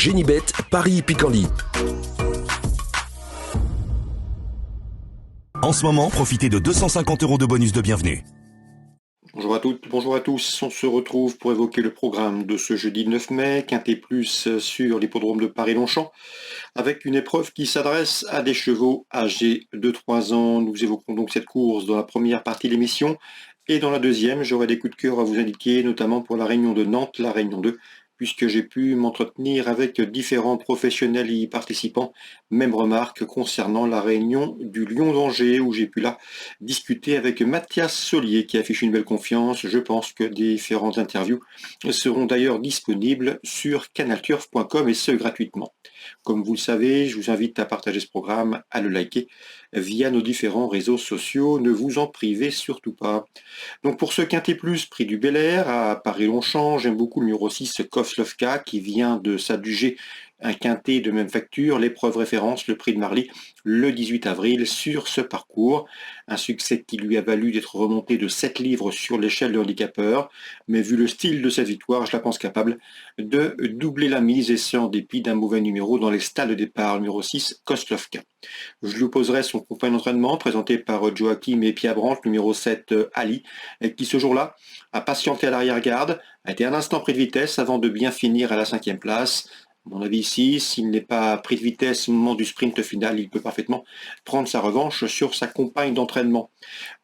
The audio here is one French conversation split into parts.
Génibet, Paris-Picardie. En ce moment, profitez de 250 € de bonus de bienvenue. Bonjour à toutes, bonjour à tous. On se retrouve pour évoquer le programme de ce jeudi 9 mai, Quintet Plus sur l'hippodrome de Paris-Longchamp, avec une épreuve qui s'adresse à des chevaux âgés de 3 ans. Nous évoquerons donc cette course dans la première partie de l'émission. Et dans la deuxième, j'aurai des coups de cœur à vous indiquer, notamment pour la Réunion de Nantes, la Réunion 2, puisque j'ai pu m'entretenir avec différents professionnels y participants. Même remarque concernant la Réunion du Lion d'Angers, où j'ai pu là discuter avec Mathias Solier, qui affiche une belle confiance. Je pense que différentes interviews seront d'ailleurs disponibles sur canalturf.com et ce gratuitement. Comme vous le savez, je vous invite à partager ce programme, à le liker via nos différents réseaux sociaux. Ne vous en privez surtout pas. Donc pour ce Quintet Plus, prix du Bel Air à Paris-Longchamp, j'aime beaucoup le numéro 6, Kovslovka, qui vient de s'adjuger un quintet de même facture, l'épreuve référence, le prix de Marly, le 18 avril sur ce parcours. Un succès qui lui a valu d'être remonté de 7 livres sur l'échelle de handicapeur. Mais vu le style de cette victoire, je la pense capable de doubler la mise, et ce en dépit d'un mauvais numéro dans les stalles de départ, numéro 6, Kovslovka. Je lui opposerai son compagnon d'entraînement, présenté par Joachim et Pierre Brandt, numéro 7, Ali, qui ce jour-là a patienté à l'arrière-garde, a été un instant pris de vitesse avant de bien finir à la 5e place. À mon avis ici, s'il n'est pas pris de vitesse au moment du sprint final, il peut parfaitement prendre sa revanche sur sa compagne d'entraînement.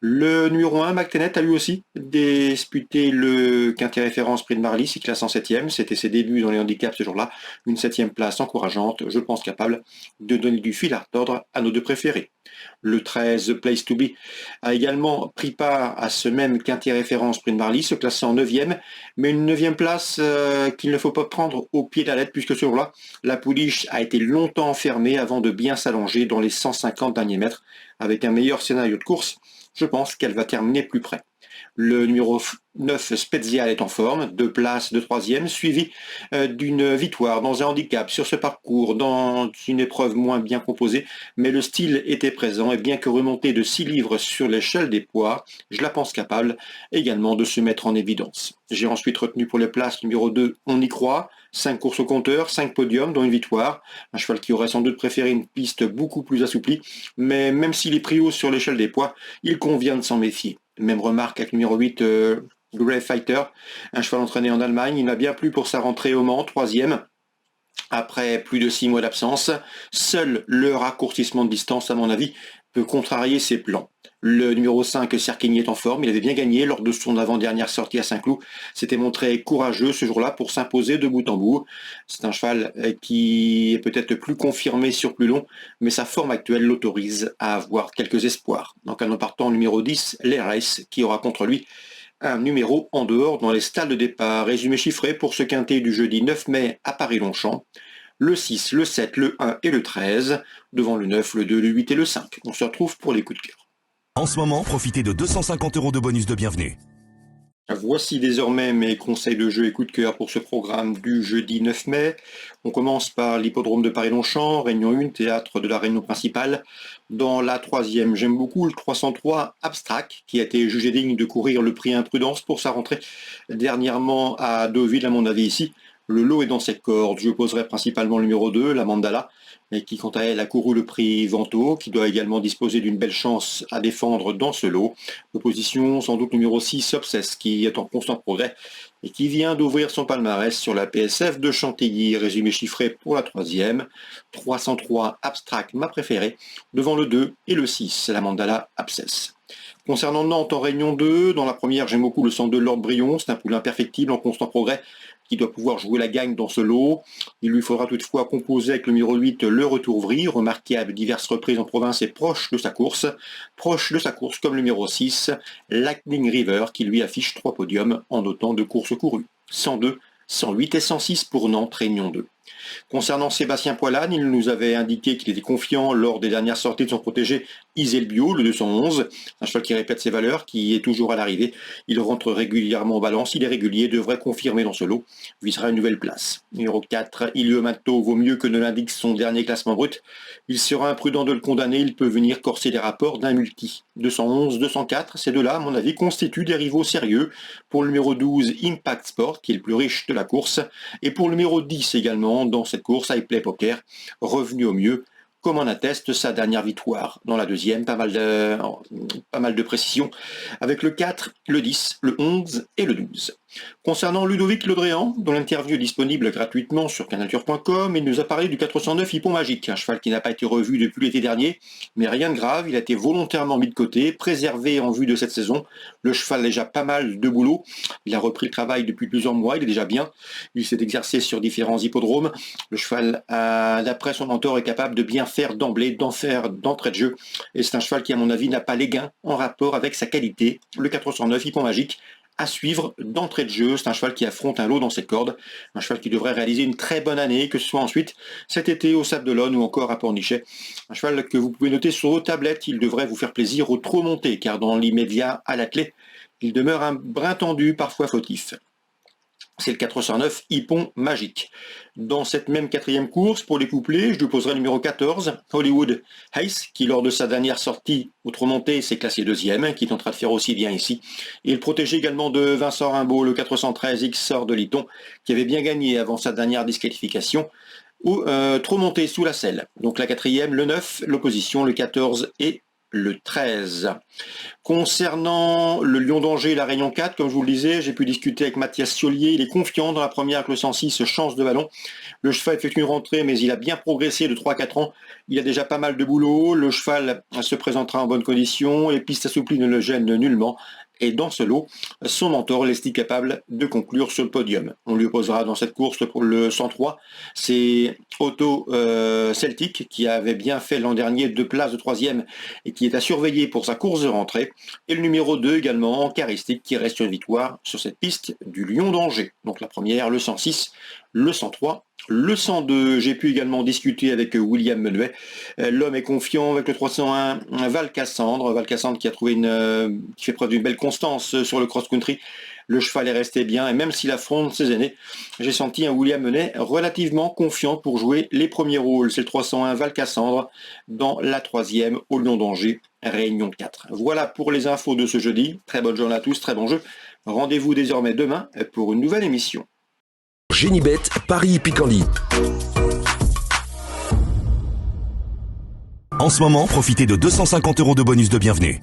Le numéro 1, McTennet, a lui aussi disputé le quintet référence prix de Marly, s'il classe en 7e. C'était ses débuts dans les handicaps ce jour-là. Une 7e place encourageante, je pense capable de donner du fil à retordre à nos deux préférés. Le 13, Place to Be, a également pris part à ce même quintet référence prix de Marly, se classant en 9e, mais une 9e place qu'il ne faut pas prendre au pied de la lettre, puisque ce jour-là, la pouliche a été longtemps enfermée avant de bien s'allonger dans les 150 derniers mètres. Avec un meilleur scénario de course, je pense qu'elle va terminer plus près. Le numéro 9, Spezial, est en forme, 2 places de 3e, suivi d'une victoire dans un handicap sur ce parcours, dans une épreuve moins bien composée, mais le style était présent, et bien que remontée de 6 livres sur l'échelle des poids, je la pense capable également de se mettre en évidence. J'ai ensuite retenu pour les places numéro 2, On y croit, 5 courses au compteur, 5 podiums, dont une victoire, un cheval qui aurait sans doute préféré une piste beaucoup plus assouplie, mais même s'il est pris haut sur l'échelle des poids, il convient de s'en méfier. Même remarque avec le numéro 8, Grey Fighter, un cheval entraîné en Allemagne. Il m'a bien plu pour sa rentrée au Mans, 3e. Après plus de 6 mois d'absence, seul le raccourcissement de distance, à mon avis, peut contrarier ses plans. Le numéro 5, Cerquigny, est en forme. Il avait bien gagné lors de son avant-dernière sortie à Saint-Cloud. S'était montré courageux ce jour-là pour s'imposer de bout en bout. C'est un cheval qui est peut-être plus confirmé sur plus long, mais sa forme actuelle l'autorise à avoir quelques espoirs. Donc en partant numéro 10, Les Races, qui aura contre lui un numéro en dehors dans les stalles de départ. Résumé chiffré pour ce quintet du jeudi 9 mai à Paris-Longchamp. Le 6, le 7, le 1 et le 13, devant le 9, le 2, le 8 et le 5. On se retrouve pour les coups de cœur. En ce moment, profitez de 250 € de bonus de bienvenue. Voici désormais mes conseils de jeu et coups de cœur pour ce programme du jeudi 9 mai. On commence par l'hippodrome de Paris-Longchamp, Réunion 1, théâtre de la réunion principale. Dans la 3e, j'aime beaucoup le 303 Abstract, qui a été jugé digne de courir le prix Imprudence pour sa rentrée dernièrement à Deauville, à mon avis ici. Le lot est dans ses cordes. Je poserai principalement le numéro 2, la Mandala, et qui quant à elle a couru le prix Vento, qui doit également disposer d'une belle chance à défendre dans ce lot. Opposition sans doute numéro 6, Obsess, qui est en constant progrès et qui vient d'ouvrir son palmarès sur la PSF de Chantilly. Résumé chiffré pour la 3e, 303 Abstract, ma préférée, devant le 2 et le 6, la Mandala Abscess. Concernant Nantes en Réunion 2, dans la première, j'aime beaucoup le 102 Lord Brion. C'est un poulain perfectible en constant progrès qui doit pouvoir jouer la gagne dans ce lot. Il lui faudra toutefois composer avec le numéro 8, Le Retour Vry, remarqué à diverses reprises en province et proche de sa course comme le numéro 6, Lightning River, qui lui affiche 3 podiums en autant de courses courues. 102, 108 et 106 pour Nantes Réunion 2. Concernant Sébastien Poilane, il nous avait indiqué qu'il était confiant lors des dernières sorties de son protégé Iselbio, le 211, un cheval qui répète ses valeurs, qui est toujours à l'arrivée. Il rentre régulièrement en balance, il est régulier, devrait confirmer dans ce lot, visera une nouvelle place. Numéro 4, Ilio Mato, vaut mieux que ne l'indique son dernier classement brut. Il sera imprudent de le condamner, il peut venir corser les rapports d'un multi. 211, 204, ces deux-là, à mon avis, constituent des rivaux sérieux. Pour le numéro 12, Impact Sport, qui est le plus riche de la course, et pour le numéro 10 également, dans cette course, iPlay Poker, revenu au mieux, comme en atteste sa dernière victoire. Dans la deuxième, pas mal de précisions, avec le 4, le 10, le 11 et le 12. Concernant Ludovic Ledréan, dont l'interview est disponible gratuitement sur canalture.com, il nous a parlé du 409 Hippon Magique, un cheval qui n'a pas été revu depuis l'été dernier, mais rien de grave, il a été volontairement mis de côté, préservé en vue de cette saison. Le cheval a déjà pas mal de boulot, il a repris le travail depuis plusieurs mois, il est déjà bien, il s'est exercé sur différents hippodromes. Le cheval, d'après son mentor, est capable de bien faire d'emblée, d'entrée de jeu, et c'est un cheval qui, à mon avis, n'a pas les gains en rapport avec sa qualité. Le 409 Hippon Magique, à suivre d'entrée de jeu, c'est un cheval qui affronte un lot dans cette corde, un cheval qui devrait réaliser une très bonne année, que ce soit ensuite cet été au Sable d'Olonne ou encore à Pornichet. Un cheval que vous pouvez noter sur vos tablettes, il devrait vous faire plaisir au trop monté, car dans l'immédiat à l'attelé, il demeure un brin tendu, parfois fautif. C'est le 409 Hippon Magique. Dans cette même quatrième course, pour les couplets, je déposerai le numéro 14, Hollywood Hayes, qui lors de sa dernière sortie outre montée s'est classé deuxième, qui tentera de faire aussi bien ici. Et le protégé également de Vincent Rimbaud, le 413 XOR de Liton, qui avait bien gagné avant sa dernière disqualification, ou trop monté sous la selle. Donc la quatrième, le 9, l'opposition, le 14 et le 13. Concernant le Lion d'Angers et la Réunion 4, comme je vous le disais, j'ai pu discuter avec Mathias Siolier. Il est confiant dans la première avec le 106, chance de ballon. Le cheval effectue une rentrée, mais il a bien progressé de 3-4 ans. Il a déjà pas mal de boulot. Le cheval se présentera en bonne condition. Les pistes assouplies ne le gênent nullement. Et dans ce lot, son mentor l'estime capable de conclure sur le podium. On lui opposera dans cette course pour le 103, c'est Otto Celtic, qui avait bien fait l'an dernier 2 places de 3e et qui est à surveiller pour sa course de rentrée. Et le numéro 2 également, Charistique, qui reste sur une victoire sur cette piste du Lion d'Angers. Donc la première, le 106, le 103, le 102. J'ai pu également discuter avec William Menuet. L'homme est confiant avec le 301 Val Cassandre qui a trouvé qui fait preuve d'une belle constance sur le cross-country. Le cheval est resté bien et même s'il affronte ses aînés, j'ai senti un William Menuet relativement confiant pour jouer les premiers rôles. C'est le 301 Val Cassandre dans la 3e au Lion d'Angers, Réunion 4. Voilà pour les infos de ce jeudi. Très bonne journée à tous, très bon jeu. Rendez-vous désormais demain pour une nouvelle émission. Génibet, Paris Picardie. En ce moment, profitez de 250 € de bonus de bienvenue.